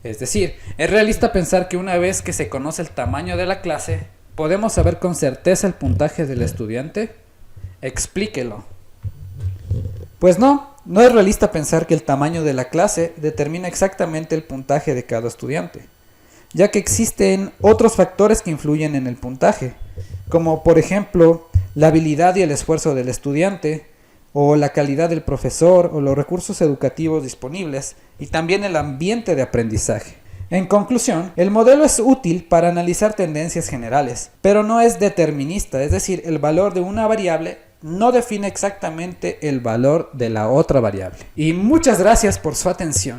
Es decir, ¿es realista pensar que una vez que se conoce el tamaño de la clase, podemos saber con certeza el puntaje del estudiante? Explíquelo. Pues no es realista pensar que el tamaño de la clase determina exactamente el puntaje de cada estudiante, ya que existen otros factores que influyen en el puntaje, como por ejemplo la habilidad y el esfuerzo del estudiante, o la calidad del profesor, o los recursos educativos disponibles, y también el ambiente de aprendizaje. En conclusión, el modelo es útil para analizar tendencias generales, pero no es determinista, es decir, el valor de una variable no define exactamente el valor de la otra variable. Y muchas gracias por su atención.